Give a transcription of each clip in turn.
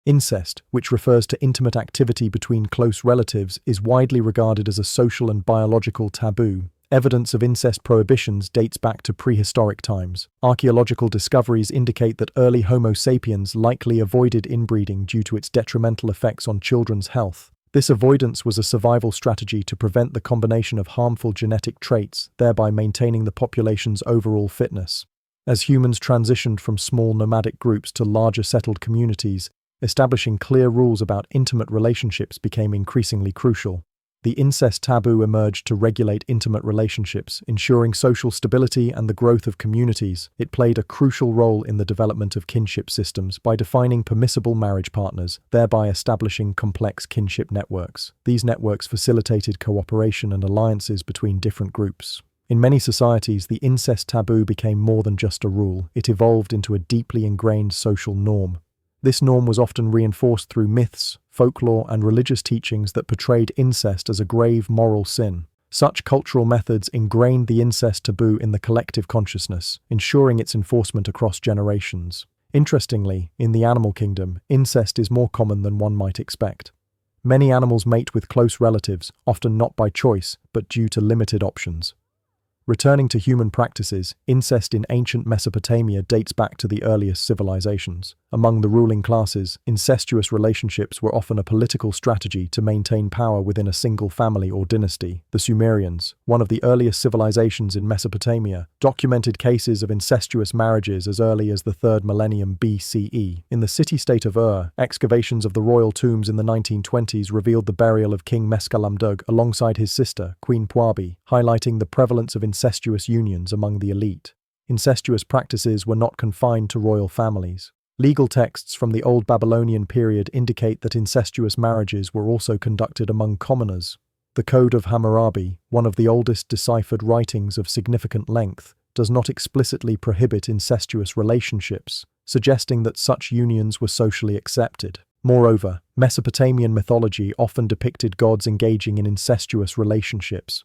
Incest, which refers to intimate activity between close relatives, is widely regarded as a social and biological taboo. Evidence of incest prohibitions dates back to prehistoric times. Archaeological discoveries indicate that early Homo sapiens likely avoided inbreeding due to its detrimental effects on children's health. This avoidance was a survival strategy to prevent the combination of harmful genetic traits, thereby maintaining the population's overall fitness. As humans transitioned from small nomadic groups to larger settled communities, establishing clear rules about intimate relationships became increasingly crucial. The incest taboo emerged to regulate intimate relationships, ensuring social stability and the growth of communities. It played a crucial role in the development of kinship systems by defining permissible marriage partners, thereby establishing complex kinship networks. These networks facilitated cooperation and alliances between different groups. In many societies, the incest taboo became more than just a rule. It evolved into a deeply ingrained social norm. This norm was often reinforced through myths, folklore, and religious teachings that portrayed incest as a grave moral sin. Such cultural methods ingrained the incest taboo in the collective consciousness, ensuring its enforcement across generations. Interestingly, in the animal kingdom, incest is more common than one might expect. Many animals mate with close relatives, often not by choice, but due to limited options. Returning to human practices, incest in ancient Mesopotamia dates back to the earliest civilizations. Among the ruling classes, incestuous relationships were often a political strategy to maintain power within a single family or dynasty. The Sumerians, one of the earliest civilizations in Mesopotamia, documented cases of incestuous marriages as early as the 3rd millennium BCE. In the city-state of Ur, excavations of the royal tombs in the 1920s revealed the burial of King Meskalumdug alongside his sister, Queen Puabi, highlighting the prevalence of incestuous unions among the elite. Incestuous practices were not confined to royal families. Legal texts from the Old Babylonian period indicate that incestuous marriages were also conducted among commoners. The Code of Hammurabi, one of the oldest deciphered writings of significant length, does not explicitly prohibit incestuous relationships, suggesting that such unions were socially accepted. Moreover, Mesopotamian mythology often depicted gods engaging in incestuous relationships.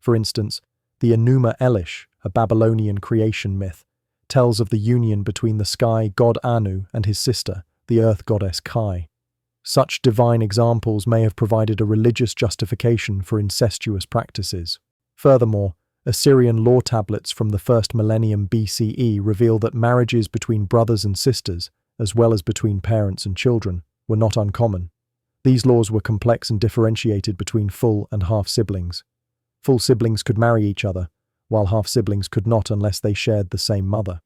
For instance, the Enuma Elish, a Babylonian creation myth, tells of the union between the sky god Anu and his sister, the earth goddess Kai. Such divine examples may have provided a religious justification for incestuous practices. Furthermore, Assyrian law tablets from the 1st millennium BCE reveal that marriages between brothers and sisters, as well as between parents and children, were not uncommon. These laws were complex and differentiated between full and half-siblings. Full siblings could marry each other, while half-siblings could not unless they shared the same mother.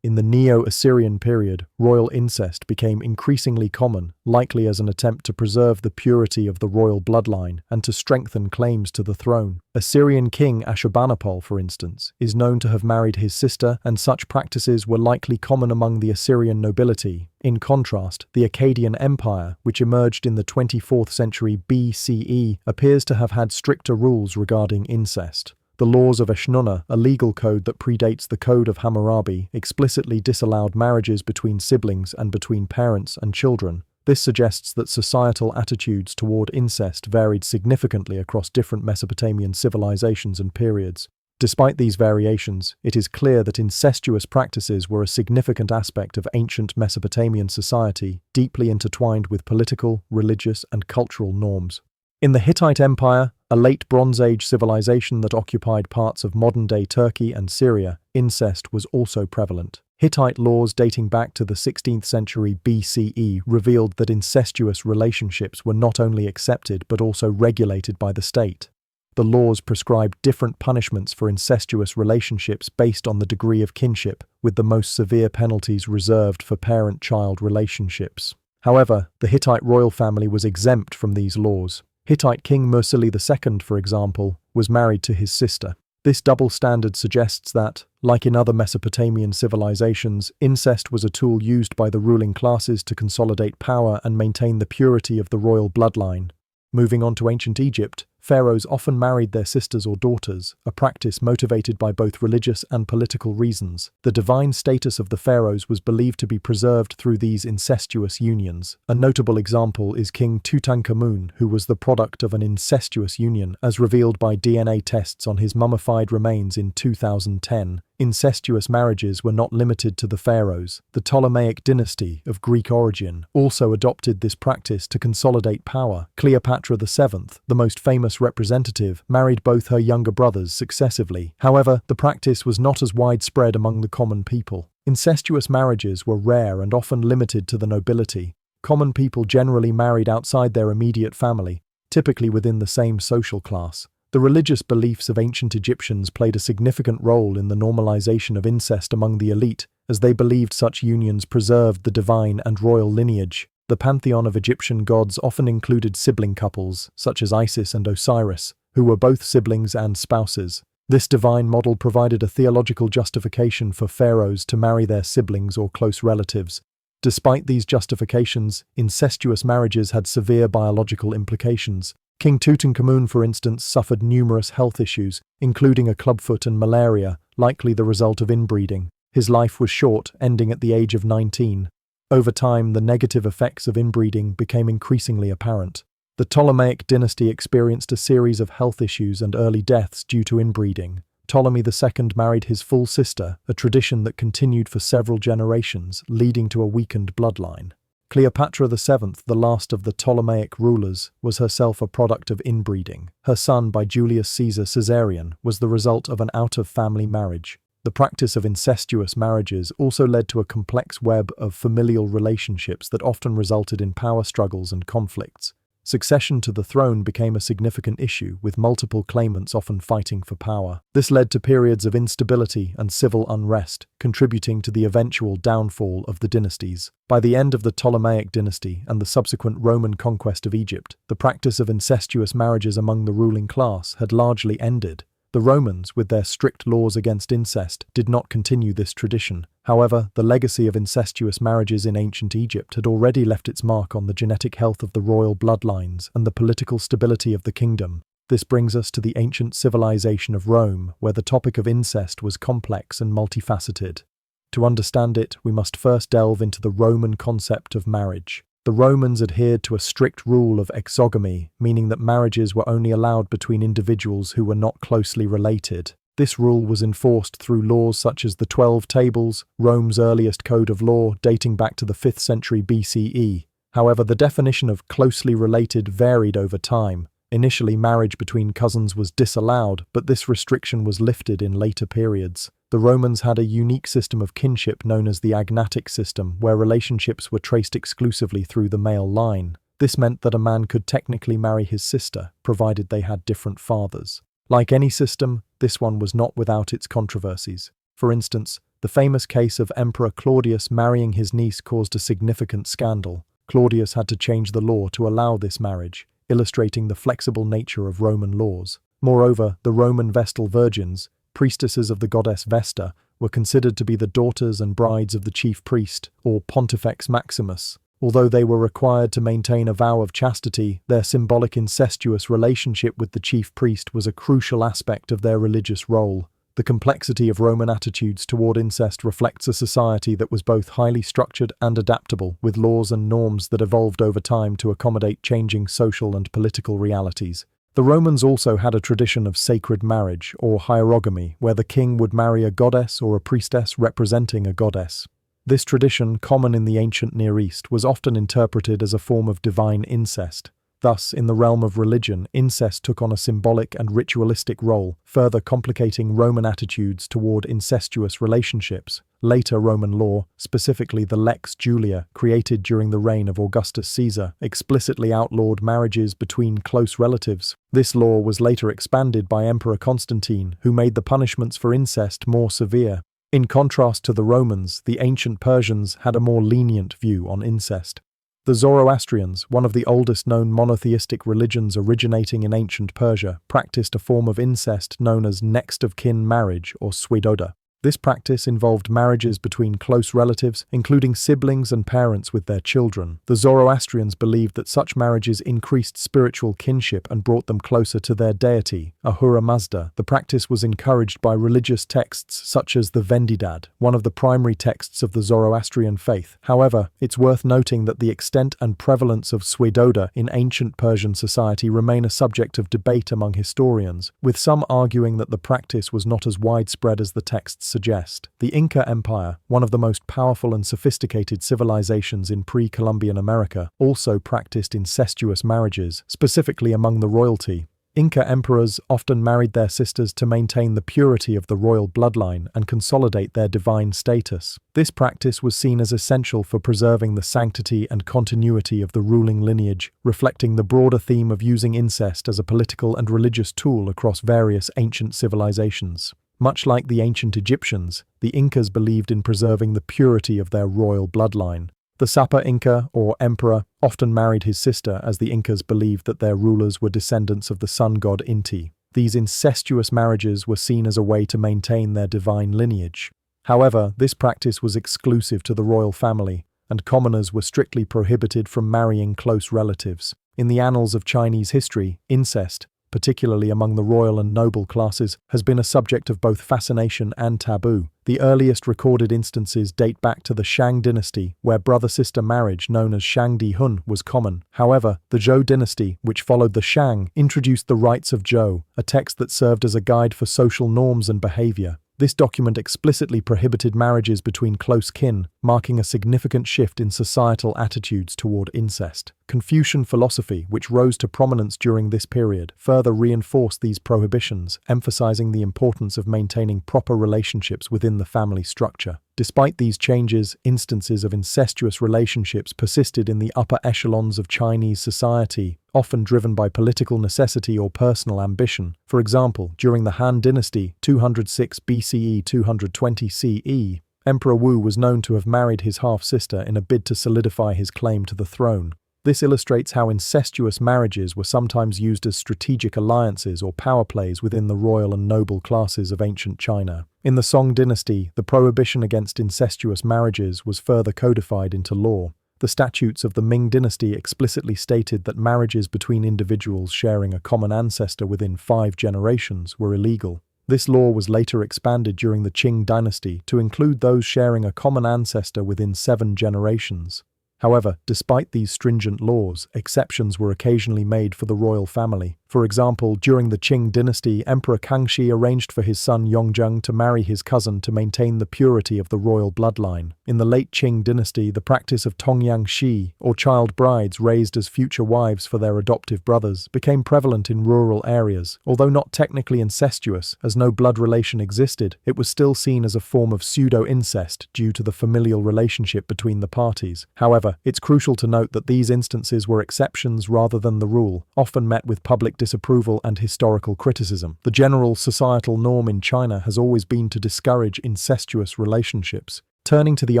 In the Neo-Assyrian period, royal incest became increasingly common, likely as an attempt to preserve the purity of the royal bloodline and to strengthen claims to the throne. Assyrian king Ashurbanipal, for instance, is known to have married his sister, and such practices were likely common among the Assyrian nobility. In contrast, the Akkadian Empire, which emerged in the 24th century BCE, appears to have had stricter rules regarding incest. The laws of Eshnunna, a legal code that predates the Code of Hammurabi, explicitly disallowed marriages between siblings and between parents and children. This suggests that societal attitudes toward incest varied significantly across different Mesopotamian civilizations and periods. Despite these variations, it is clear that incestuous practices were a significant aspect of ancient Mesopotamian society, deeply intertwined with political, religious, and cultural norms. In the Hittite Empire, a late Bronze Age civilization that occupied parts of modern-day Turkey and Syria, incest was also prevalent. Hittite laws dating back to the 16th century BCE revealed that incestuous relationships were not only accepted but also regulated by the state. The laws prescribed different punishments for incestuous relationships based on the degree of kinship, with the most severe penalties reserved for parent-child relationships. However, the Hittite royal family was exempt from these laws. Hittite King Mursili II, for example, was married to his sister. This double standard suggests that, like in other Mesopotamian civilizations, incest was a tool used by the ruling classes to consolidate power and maintain the purity of the royal bloodline. Moving on to ancient Egypt, pharaohs often married their sisters or daughters, a practice motivated by both religious and political reasons. The divine status of the pharaohs was believed to be preserved through these incestuous unions. A notable example is King Tutankhamun, who was the product of an incestuous union, as revealed by DNA tests on his mummified remains in 2010. Incestuous marriages were not limited to the pharaohs. The Ptolemaic dynasty, of Greek origin, also adopted this practice to consolidate power. Cleopatra VII, the most famous representative, married both her younger brothers successively. However, the practice was not as widespread among the common people. Incestuous marriages were rare and often limited to the nobility. Common people generally married outside their immediate family, typically within the same social class. The religious beliefs of ancient Egyptians played a significant role in the normalization of incest among the elite, as they believed such unions preserved the divine and royal lineage. The pantheon of Egyptian gods often included sibling couples, such as Isis and Osiris, who were both siblings and spouses. This divine model provided a theological justification for pharaohs to marry their siblings or close relatives. Despite these justifications, incestuous marriages had severe biological implications. King Tutankhamun, for instance, suffered numerous health issues, including a clubfoot and malaria, likely the result of inbreeding. His life was short, ending at the age of 19. Over time, the negative effects of inbreeding became increasingly apparent. The Ptolemaic dynasty experienced a series of health issues and early deaths due to inbreeding. Ptolemy II married his full sister, a tradition that continued for several generations, leading to a weakened bloodline. Cleopatra VII, the last of the Ptolemaic rulers, was herself a product of inbreeding. Her son, by Julius Caesar Caesarion, was the result of an out-of-family marriage. The practice of incestuous marriages also led to a complex web of familial relationships that often resulted in power struggles and conflicts. Succession to the throne became a significant issue, with multiple claimants often fighting for power. This led to periods of instability and civil unrest, contributing to the eventual downfall of the dynasties. By the end of the Ptolemaic dynasty and the subsequent Roman conquest of Egypt, the practice of incestuous marriages among the ruling class had largely ended. The Romans, with their strict laws against incest, did not continue this tradition. However, the legacy of incestuous marriages in ancient Egypt had already left its mark on the genetic health of the royal bloodlines and the political stability of the kingdom. This brings us to the ancient civilization of Rome, where the topic of incest was complex and multifaceted. To understand it, we must first delve into the Roman concept of marriage. The Romans adhered to a strict rule of exogamy, meaning that marriages were only allowed between individuals who were not closely related. This rule was enforced through laws such as the 12 Tables, Rome's earliest code of law dating back to the 5th century BCE. However, the definition of closely related varied over time. Initially, marriage between cousins was disallowed, but this restriction was lifted in later periods. The Romans had a unique system of kinship known as the agnatic system, where relationships were traced exclusively through the male line. This meant that a man could technically marry his sister, provided they had different fathers. Like any system, this one was not without its controversies. For instance, the famous case of Emperor Claudius marrying his niece caused a significant scandal. Claudius had to change the law to allow this marriage, illustrating the flexible nature of Roman laws. Moreover, the Roman Vestal virgins, priestesses of the goddess Vesta, were considered to be the daughters and brides of the chief priest, or Pontifex Maximus. Although they were required to maintain a vow of chastity, their symbolic incestuous relationship with the chief priest was a crucial aspect of their religious role. The complexity of Roman attitudes toward incest reflects a society that was both highly structured and adaptable, with laws and norms that evolved over time to accommodate changing social and political realities. The Romans also had a tradition of sacred marriage, or hierogamy, where the king would marry a goddess or a priestess representing a goddess. This tradition, common in the ancient Near East, was often interpreted as a form of divine incest. Thus, in the realm of religion, incest took on a symbolic and ritualistic role, further complicating Roman attitudes toward incestuous relationships. Later Roman law, specifically the Lex Julia, created during the reign of Augustus Caesar, explicitly outlawed marriages between close relatives. This law was later expanded by Emperor Constantine, who made the punishments for incest more severe. In contrast to the Romans, the ancient Persians had a more lenient view on incest. The Zoroastrians, one of the oldest known monotheistic religions originating in ancient Persia, practiced a form of incest known as next-of-kin marriage, or swidoda. This practice involved marriages between close relatives, including siblings and parents with their children. The Zoroastrians believed that such marriages increased spiritual kinship and brought them closer to their deity, Ahura Mazda. The practice was encouraged by religious texts such as the Vendidad, one of the primary texts of the Zoroastrian faith. However, it's worth noting that the extent and prevalence of swidoda in ancient Persian society remain a subject of debate among historians, with some arguing that the practice was not as widespread as the texts suggest, the Inca Empire, one of the most powerful and sophisticated civilizations in pre-Columbian America, also practiced incestuous marriages, specifically among the royalty. Inca emperors often married their sisters to maintain the purity of the royal bloodline and consolidate their divine status. This practice was seen as essential for preserving the sanctity and continuity of the ruling lineage, reflecting the broader theme of using incest as a political and religious tool across various ancient civilizations. Much like the ancient Egyptians, the Incas believed in preserving the purity of their royal bloodline. The Sapa Inca, or emperor, often married his sister as the Incas believed that their rulers were descendants of the sun god Inti. These incestuous marriages were seen as a way to maintain their divine lineage. However, this practice was exclusive to the royal family, and commoners were strictly prohibited from marrying close relatives. In the annals of Chinese history, incest, particularly among the royal and noble classes, has been a subject of both fascination and taboo. The earliest recorded instances date back to the Shang dynasty, where brother-sister marriage known as Shangdi Hun was common. However, the Zhou dynasty, which followed the Shang, introduced the Rites of Zhou, a text that served as a guide for social norms and behavior. This document explicitly prohibited marriages between close kin, marking a significant shift in societal attitudes toward incest. Confucian philosophy, which rose to prominence during this period, further reinforced these prohibitions, emphasizing the importance of maintaining proper relationships within the family structure. Despite these changes, instances of incestuous relationships persisted in the upper echelons of Chinese society, often driven by political necessity or personal ambition. For example, during the Han Dynasty, 206 BCE 220 CE, Emperor Wu was known to have married his half-sister in a bid to solidify his claim to the throne. This illustrates how incestuous marriages were sometimes used as strategic alliances or power plays within the royal and noble classes of ancient China. In the Song dynasty, the prohibition against incestuous marriages was further codified into law. The statutes of the Ming dynasty explicitly stated that marriages between individuals sharing a common ancestor within 5 generations were illegal. This law was later expanded during the Qing dynasty to include those sharing a common ancestor within 7 generations. However, despite these stringent laws, exceptions were occasionally made for the royal family. For example, during the Qing dynasty, Emperor Kangxi arranged for his son Yongzheng to marry his cousin to maintain the purity of the royal bloodline. In the late Qing dynasty, the practice of Tongyangxi, or child brides raised as future wives for their adoptive brothers, became prevalent in rural areas. Although not technically incestuous, as no blood relation existed, it was still seen as a form of pseudo-incest due to the familial relationship between the parties. However, it's crucial to note that these instances were exceptions rather than the rule, often met with public disapproval and historical criticism. The general societal norm in China has always been to discourage incestuous relationships. Turning to the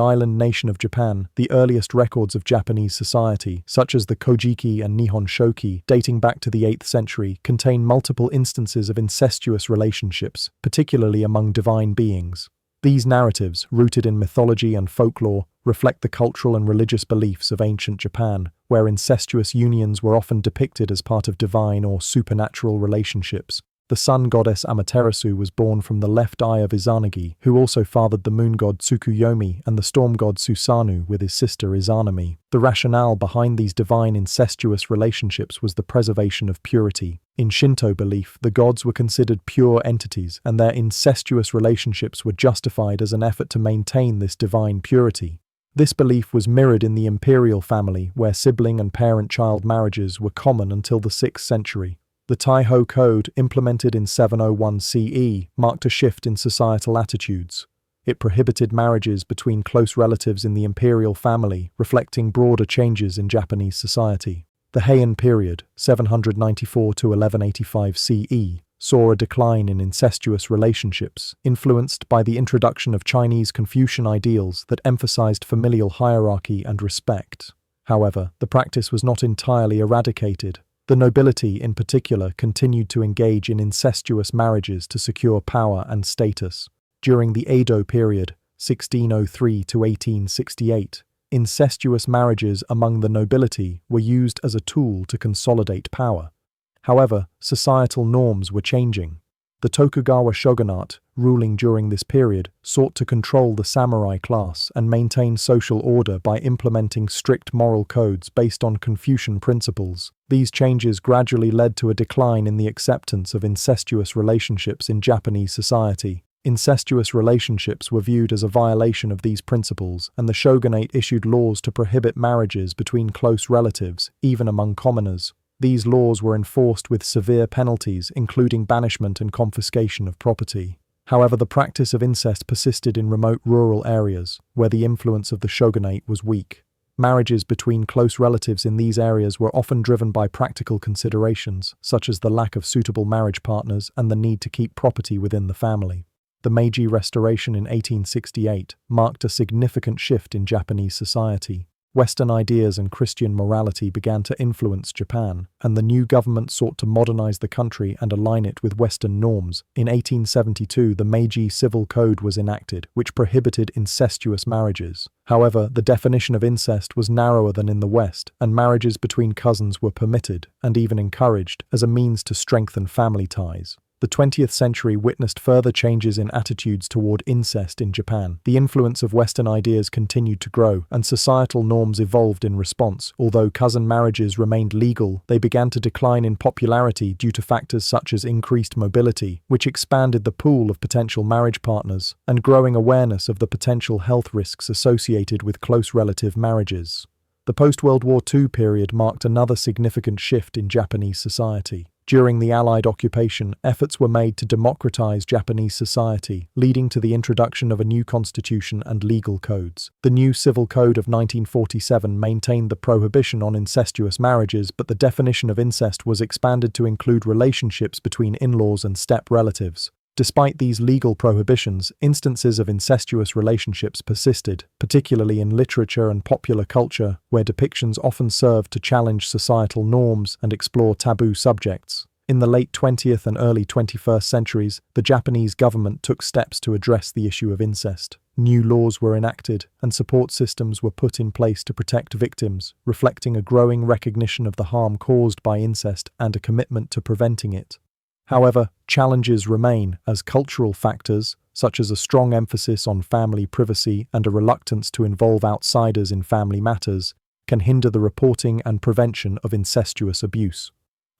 island nation of Japan, the earliest records of Japanese society, such as the Kojiki and Nihon Shoki, dating back to the 8th century, contain multiple instances of incestuous relationships, particularly among divine beings. These narratives, rooted in mythology and folklore, reflect the cultural and religious beliefs of ancient Japan, where incestuous unions were often depicted as part of divine or supernatural relationships. The sun goddess Amaterasu was born from the left eye of Izanagi, who also fathered the moon god Tsukuyomi and the storm god Susanoo with his sister Izanami. The rationale behind these divine incestuous relationships was the preservation of purity. In Shinto belief, the gods were considered pure entities, and their incestuous relationships were justified as an effort to maintain this divine purity. This belief was mirrored in the imperial family, where sibling and parent-child marriages were common until the 6th century. The Taiho Code, implemented in 701 CE, marked a shift in societal attitudes. It prohibited marriages between close relatives in the imperial family, reflecting broader changes in Japanese society. The Heian period, 794 to 1185 CE, saw a decline in incestuous relationships, influenced by the introduction of Chinese Confucian ideals that emphasized familial hierarchy and respect. However, the practice was not entirely eradicated. The nobility, in particular, continued to engage in incestuous marriages to secure power and status. During the Edo period, 1603 to 1868, incestuous marriages among the nobility were used as a tool to consolidate power. However, societal norms were changing. The Tokugawa shogunate, ruling during this period, sought to control the samurai class and maintain social order by implementing strict moral codes based on Confucian principles. These changes gradually led to a decline in the acceptance of incestuous relationships in Japanese society. Incestuous relationships were viewed as a violation of these principles, and the shogunate issued laws to prohibit marriages between close relatives, even among commoners. These laws were enforced with severe penalties, including banishment and confiscation of property. However, the practice of incest persisted in remote rural areas, where the influence of the shogunate was weak. Marriages between close relatives in these areas were often driven by practical considerations, such as the lack of suitable marriage partners and the need to keep property within the family. The Meiji Restoration in 1868 marked a significant shift in Japanese society. Western ideas and Christian morality began to influence Japan, and the new government sought to modernize the country and align it with Western norms. In 1872, the Meiji Civil Code was enacted, which prohibited incestuous marriages. However, the definition of incest was narrower than in the West, and marriages between cousins were permitted, and even encouraged, as a means to strengthen family ties. The 20th century witnessed further changes in attitudes toward incest in Japan. The influence of Western ideas continued to grow, and societal norms evolved in response. Although cousin marriages remained legal, they began to decline in popularity due to factors such as increased mobility, which expanded the pool of potential marriage partners, and growing awareness of the potential health risks associated with close relative marriages. The post-World War II period marked another significant shift in Japanese society. During the Allied occupation, efforts were made to democratize Japanese society, leading to the introduction of a new constitution and legal codes. The new Civil Code of 1947 maintained the prohibition on incestuous marriages, but the definition of incest was expanded to include relationships between in-laws and step relatives. Despite these legal prohibitions, instances of incestuous relationships persisted, particularly in literature and popular culture, where depictions often served to challenge societal norms and explore taboo subjects. In the late 20th and early 21st centuries, the Japanese government took steps to address the issue of incest. New laws were enacted, and support systems were put in place to protect victims, reflecting a growing recognition of the harm caused by incest and a commitment to preventing it. However, challenges remain, as cultural factors, such as a strong emphasis on family privacy and a reluctance to involve outsiders in family matters, can hinder the reporting and prevention of incestuous abuse.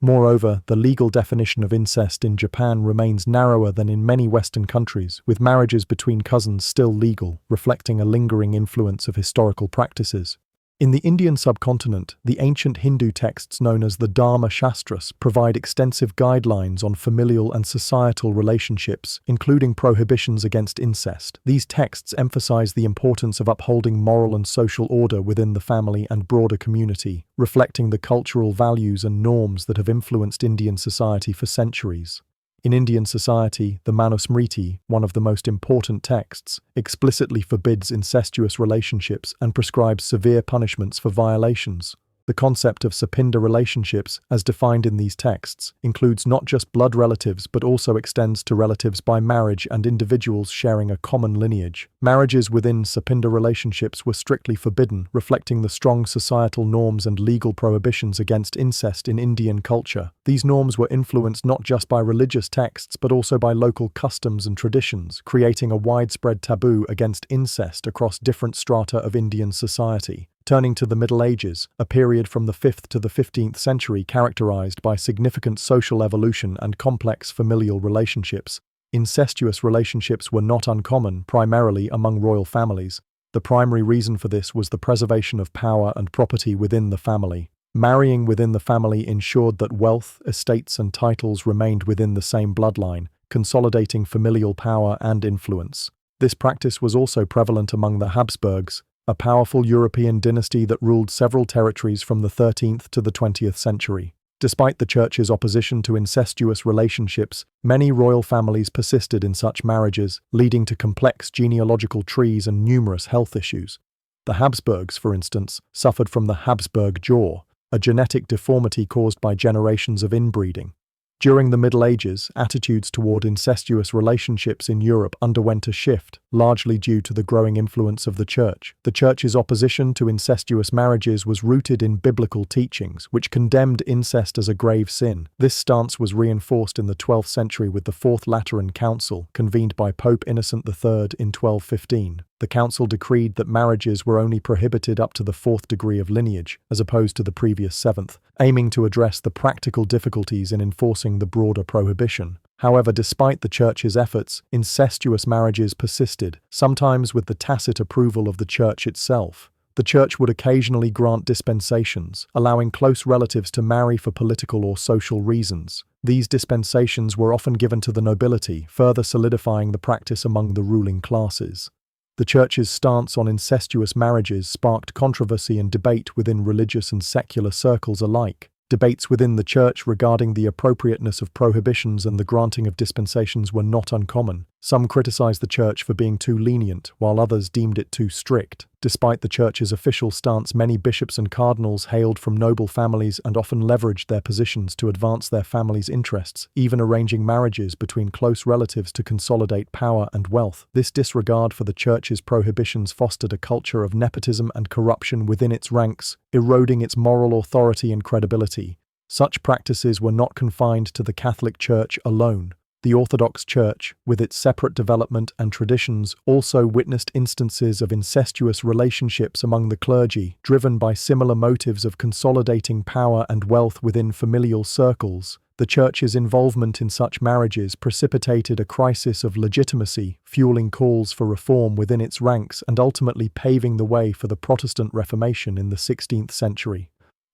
Moreover, the legal definition of incest in Japan remains narrower than in many Western countries, with marriages between cousins still legal, reflecting a lingering influence of historical practices. In the Indian subcontinent, the ancient Hindu texts known as the Dharma Shastras provide extensive guidelines on familial and societal relationships, including prohibitions against incest. These texts emphasize the importance of upholding moral and social order within the family and broader community, reflecting the cultural values and norms that have influenced Indian society for centuries. In Indian society, the Manusmriti, one of the most important texts, explicitly forbids incestuous relationships and prescribes severe punishments for violations. The concept of Sapinda relationships, as defined in these texts, includes not just blood relatives but also extends to relatives by marriage and individuals sharing a common lineage. Marriages within Sapinda relationships were strictly forbidden, reflecting the strong societal norms and legal prohibitions against incest in Indian culture. These norms were influenced not just by religious texts but also by local customs and traditions, creating a widespread taboo against incest across different strata of Indian society. Turning to the Middle Ages, a period from the 5th to the 15th century characterized by significant social evolution and complex familial relationships. Incestuous relationships were not uncommon, primarily among royal families. The primary reason for this was the preservation of power and property within the family. Marrying within the family ensured that wealth, estates, and titles remained within the same bloodline, consolidating familial power and influence. This practice was also prevalent among the Habsburgs, a powerful European dynasty that ruled several territories from the 13th to the 20th century. Despite the Church's opposition to incestuous relationships, many royal families persisted in such marriages, leading to complex genealogical trees and numerous health issues. The Habsburgs, for instance, suffered from the Habsburg jaw, a genetic deformity caused by generations of inbreeding. During the Middle Ages, attitudes toward incestuous relationships in Europe underwent a shift, largely due to the growing influence of the Church. The Church's opposition to incestuous marriages was rooted in biblical teachings, which condemned incest as a grave sin. This stance was reinforced in the 12th century with the Fourth Lateran Council, convened by Pope Innocent III in 1215. The council decreed that marriages were only prohibited up to the 4th degree of lineage, as opposed to the previous 7th, aiming to address the practical difficulties in enforcing the broader prohibition. However, despite the church's efforts, incestuous marriages persisted, sometimes with the tacit approval of the church itself. The church would occasionally grant dispensations, allowing close relatives to marry for political or social reasons. These dispensations were often given to the nobility, further solidifying the practice among the ruling classes. The church's stance on incestuous marriages sparked controversy and debate within religious and secular circles alike. Debates within the church regarding the appropriateness of prohibitions and the granting of dispensations were not uncommon. Some criticized the church for being too lenient, while others deemed it too strict. Despite the church's official stance, many bishops and cardinals hailed from noble families and often leveraged their positions to advance their family's interests, even arranging marriages between close relatives to consolidate power and wealth. This disregard for the church's prohibitions fostered a culture of nepotism and corruption within its ranks, eroding its moral authority and credibility. Such practices were not confined to the Catholic Church alone. The Orthodox Church, with its separate development and traditions, also witnessed instances of incestuous relationships among the clergy, driven by similar motives of consolidating power and wealth within familial circles. The Church's involvement in such marriages precipitated a crisis of legitimacy, fueling calls for reform within its ranks and ultimately paving the way for the Protestant Reformation in the 16th century.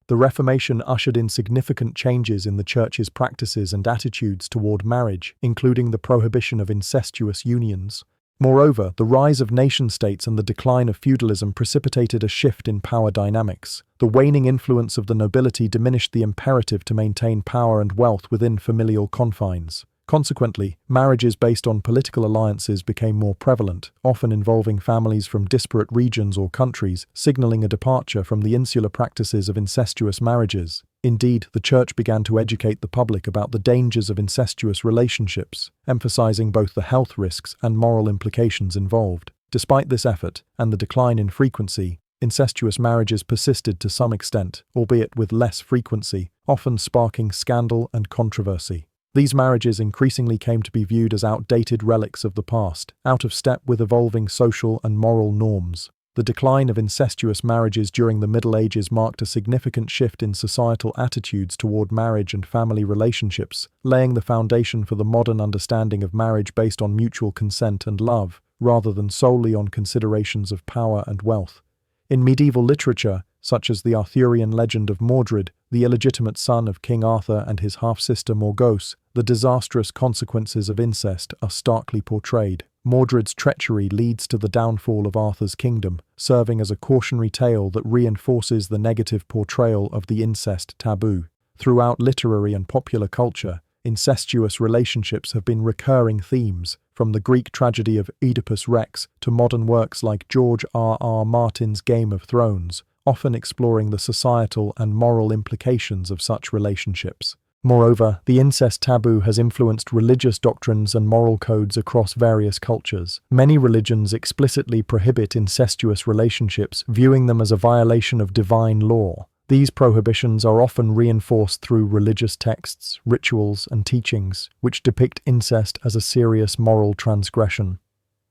The Reformation ushered in significant changes in the Church's practices and attitudes toward marriage, including the prohibition of incestuous unions. Moreover, the rise of nation-states and the decline of feudalism precipitated a shift in power dynamics. The waning influence of the nobility diminished the imperative to maintain power and wealth within familial confines. Consequently, marriages based on political alliances became more prevalent, often involving families from disparate regions or countries, signaling a departure from the insular practices of incestuous marriages. Indeed, the Church began to educate the public about the dangers of incestuous relationships, emphasizing both the health risks and moral implications involved. Despite this effort, and the decline in frequency, incestuous marriages persisted to some extent, albeit with less frequency, often sparking scandal and controversy. These marriages increasingly came to be viewed as outdated relics of the past, out of step with evolving social and moral norms. The decline of incestuous marriages during the Middle Ages marked a significant shift in societal attitudes toward marriage and family relationships, laying the foundation for the modern understanding of marriage based on mutual consent and love, rather than solely on considerations of power and wealth. In medieval literature, such as the Arthurian legend of Mordred, the illegitimate son of King Arthur and his half-sister Morgause, the disastrous consequences of incest are starkly portrayed. Mordred's treachery leads to the downfall of Arthur's kingdom, serving as a cautionary tale that reinforces the negative portrayal of the incest taboo. Throughout literary and popular culture, incestuous relationships have been recurring themes, from the Greek tragedy of Oedipus Rex to modern works like George R.R. Martin's Game of Thrones, often exploring the societal and moral implications of such relationships. Moreover, the incest taboo has influenced religious doctrines and moral codes across various cultures. Many religions explicitly prohibit incestuous relationships, viewing them as a violation of divine law. These prohibitions are often reinforced through religious texts, rituals, and teachings, which depict incest as a serious moral transgression.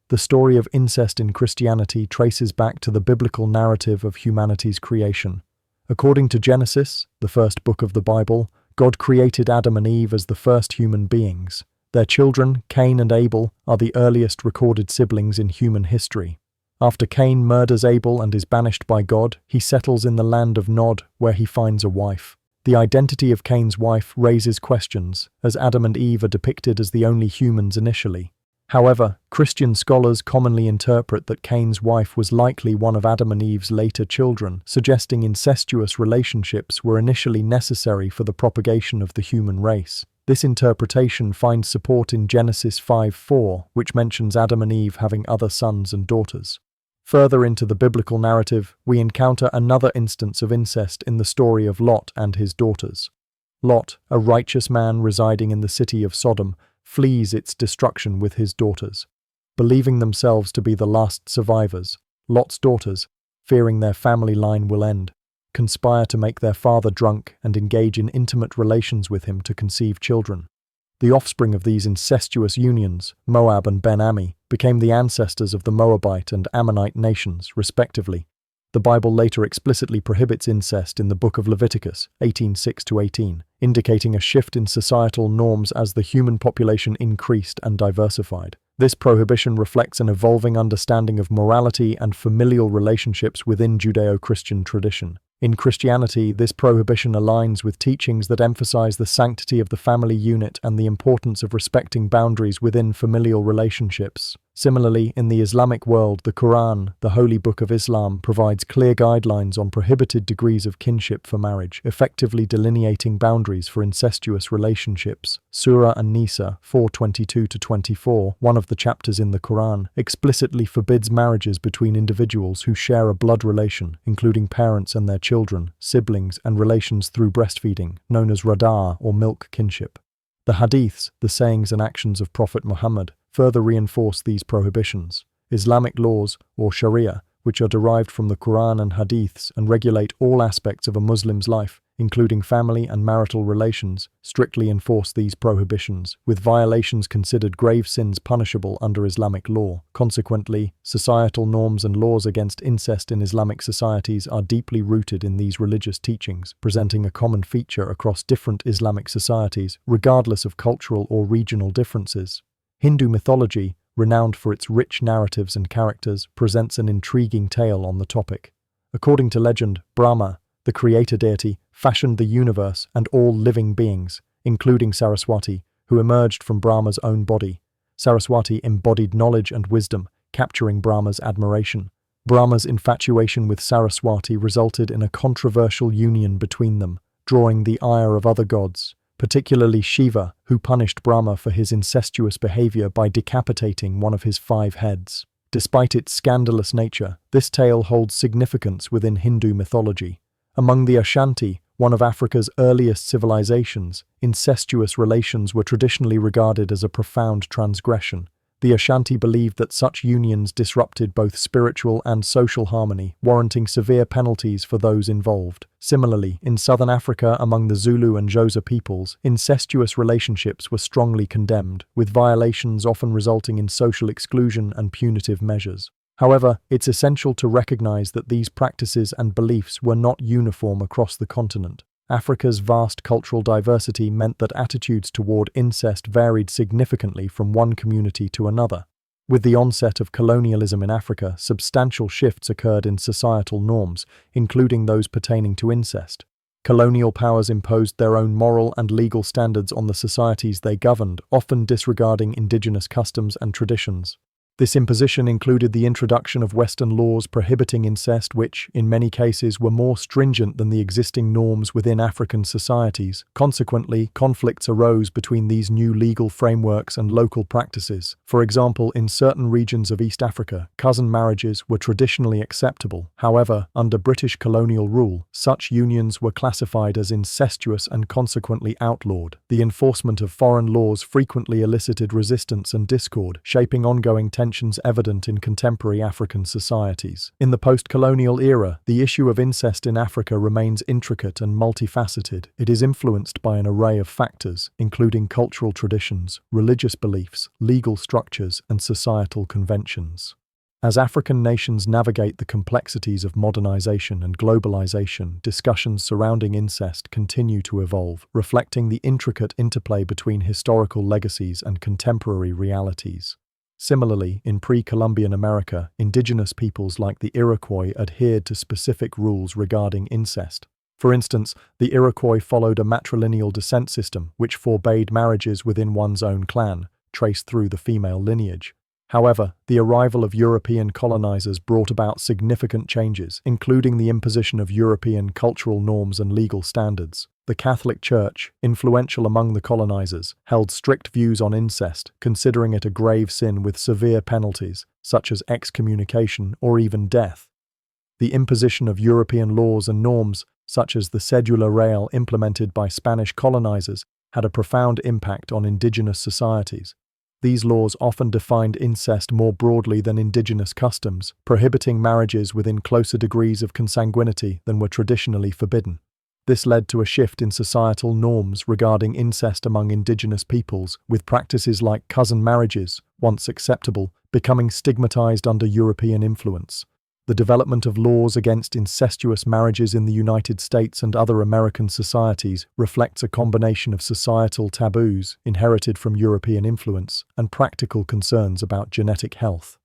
The story of incest in Christianity traces back to the biblical narrative of humanity's creation. According to Genesis, the first book of the Bible, God created Adam and Eve as the first human beings. Their children, Cain and Abel, are the earliest recorded siblings in human history. After Cain murders Abel and is banished by God, he settles in the land of Nod, where he finds a wife. The identity of Cain's wife raises questions, as Adam and Eve are depicted as the only humans initially. However, Christian scholars commonly interpret that Cain's wife was likely one of Adam and Eve's later children, suggesting incestuous relationships were initially necessary for the propagation of the human race. This interpretation finds support in Genesis 5:4, which mentions Adam and Eve having other sons and daughters. Further into the biblical narrative, we encounter another instance of incest in the story of Lot and his daughters. Lot, a righteous man residing in the city of Sodom, flees its destruction with his daughters. Believing themselves to be the last survivors, Lot's daughters, fearing their family line will end, conspire to make their father drunk and engage in intimate relations with him to conceive children. The offspring of these incestuous unions, Moab and Ben-Ammi, became the ancestors of the Moabite and Ammonite nations, respectively. The Bible later explicitly prohibits incest in the Book of Leviticus, 18:6-18, indicating a shift in societal norms as the human population increased and diversified. This prohibition reflects an evolving understanding of morality and familial relationships within Judeo-Christian tradition. In Christianity, this prohibition aligns with teachings that emphasize the sanctity of the family unit and the importance of respecting boundaries within familial relationships. Similarly, in the Islamic world, the Quran, the holy book of Islam, provides clear guidelines on prohibited degrees of kinship for marriage, effectively delineating boundaries for incestuous relationships. Surah An-Nisa 4:22-24, one of the chapters in the Quran, explicitly forbids marriages between individuals who share a blood relation, including parents and their children, siblings, and relations through breastfeeding, known as radar or milk kinship. The hadiths, the sayings and actions of Prophet Muhammad, further reinforce these prohibitions. Islamic laws, or Sharia, which are derived from the Quran and hadiths and regulate all aspects of a Muslim's life, including family and marital relations, strictly enforce these prohibitions, with violations considered grave sins punishable under Islamic law. Consequently, societal norms and laws against incest in Islamic societies are deeply rooted in these religious teachings, presenting a common feature across different Islamic societies, regardless of cultural or regional differences. Hindu mythology, renowned for its rich narratives and characters, presents an intriguing tale on the topic. According to legend, Brahma, the creator deity, fashioned the universe and all living beings, including Saraswati, who emerged from Brahma's own body. Saraswati embodied knowledge and wisdom, capturing Brahma's admiration. Brahma's infatuation with Saraswati resulted in a controversial union between them, drawing the ire of other gods, particularly Shiva, who punished Brahma for his incestuous behavior by decapitating one of his 5 heads. Despite its scandalous nature, this tale holds significance within Hindu mythology. Among the Ashanti, one of Africa's earliest civilizations, incestuous relations were traditionally regarded as a profound transgression. The Ashanti believed that such unions disrupted both spiritual and social harmony, warranting severe penalties for those involved. Similarly, in southern Africa among the Zulu and Xhosa peoples, incestuous relationships were strongly condemned, with violations often resulting in social exclusion and punitive measures. However, it's essential to recognize that these practices and beliefs were not uniform across the continent. Africa's vast cultural diversity meant that attitudes toward incest varied significantly from one community to another. With the onset of colonialism in Africa, substantial shifts occurred in societal norms, including those pertaining to incest. Colonial powers imposed their own moral and legal standards on the societies they governed, often disregarding indigenous customs and traditions. This imposition included the introduction of Western laws prohibiting incest which, in many cases, were more stringent than the existing norms within African societies. Consequently, conflicts arose between these new legal frameworks and local practices. For example, in certain regions of East Africa, cousin marriages were traditionally acceptable. However, under British colonial rule, such unions were classified as incestuous and consequently outlawed. The enforcement of foreign laws frequently elicited resistance and discord, shaping ongoing tensions evident in contemporary African societies. In the post-colonial era, the issue of incest in Africa remains intricate and multifaceted. It is influenced by an array of factors, including cultural traditions, religious beliefs, legal structures, and societal conventions. As African nations navigate the complexities of modernization and globalization, discussions surrounding incest continue to evolve, reflecting the intricate interplay between historical legacies and contemporary realities. Similarly, in pre-Columbian America, indigenous peoples like the Iroquois adhered to specific rules regarding incest. For instance, the Iroquois followed a matrilineal descent system which forbade marriages within one's own clan, traced through the female lineage. However, the arrival of European colonizers brought about significant changes, including the imposition of European cultural norms and legal standards. The Catholic Church, influential among the colonizers, held strict views on incest, considering it a grave sin with severe penalties, such as excommunication or even death. The imposition of European laws and norms, such as the Cédula Real implemented by Spanish colonizers, had a profound impact on indigenous societies. These laws often defined incest more broadly than indigenous customs, prohibiting marriages within closer degrees of consanguinity than were traditionally forbidden. This led to a shift in societal norms regarding incest among indigenous peoples, with practices like cousin marriages, once acceptable, becoming stigmatized under European influence. The development of laws against incestuous marriages in the United States and other American societies reflects a combination of societal taboos inherited from European influence and practical concerns about genetic health.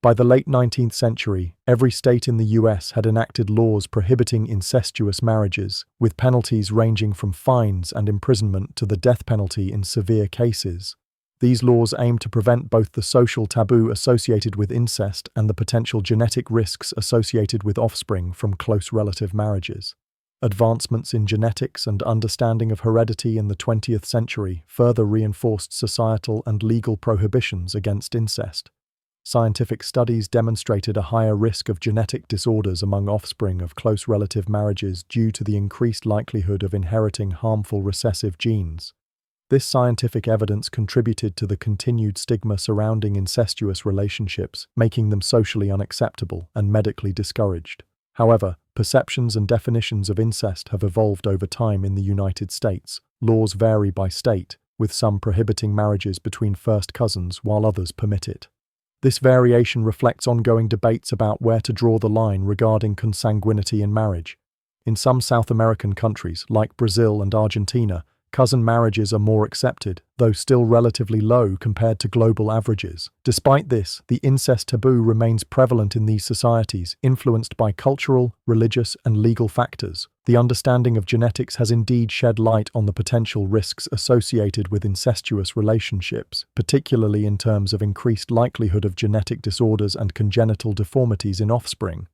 By the late 19th century, every state in the US had enacted laws prohibiting incestuous marriages, with penalties ranging from fines and imprisonment to the death penalty in severe cases. These laws aim to prevent both the social taboo associated with incest and the potential genetic risks associated with offspring from close relative marriages. Advancements in genetics and understanding of heredity in the 20th century further reinforced societal and legal prohibitions against incest. Scientific studies demonstrated a higher risk of genetic disorders among offspring of close relative marriages due to the increased likelihood of inheriting harmful recessive genes. This scientific evidence contributed to the continued stigma surrounding incestuous relationships, making them socially unacceptable and medically discouraged. However, perceptions and definitions of incest have evolved over time in the United States. Laws vary by state, with some prohibiting marriages between first cousins while others permit it. This variation reflects ongoing debates about where to draw the line regarding consanguinity in marriage. In some South American countries, like Brazil and Argentina, cousin marriages are more accepted, though still relatively low compared to global averages. Despite this, the incest taboo remains prevalent in these societies, influenced by cultural, religious, and legal factors. The understanding of genetics has indeed shed light on the potential risks associated with incestuous relationships, particularly in terms of increased likelihood of genetic disorders and congenital deformities in offspring.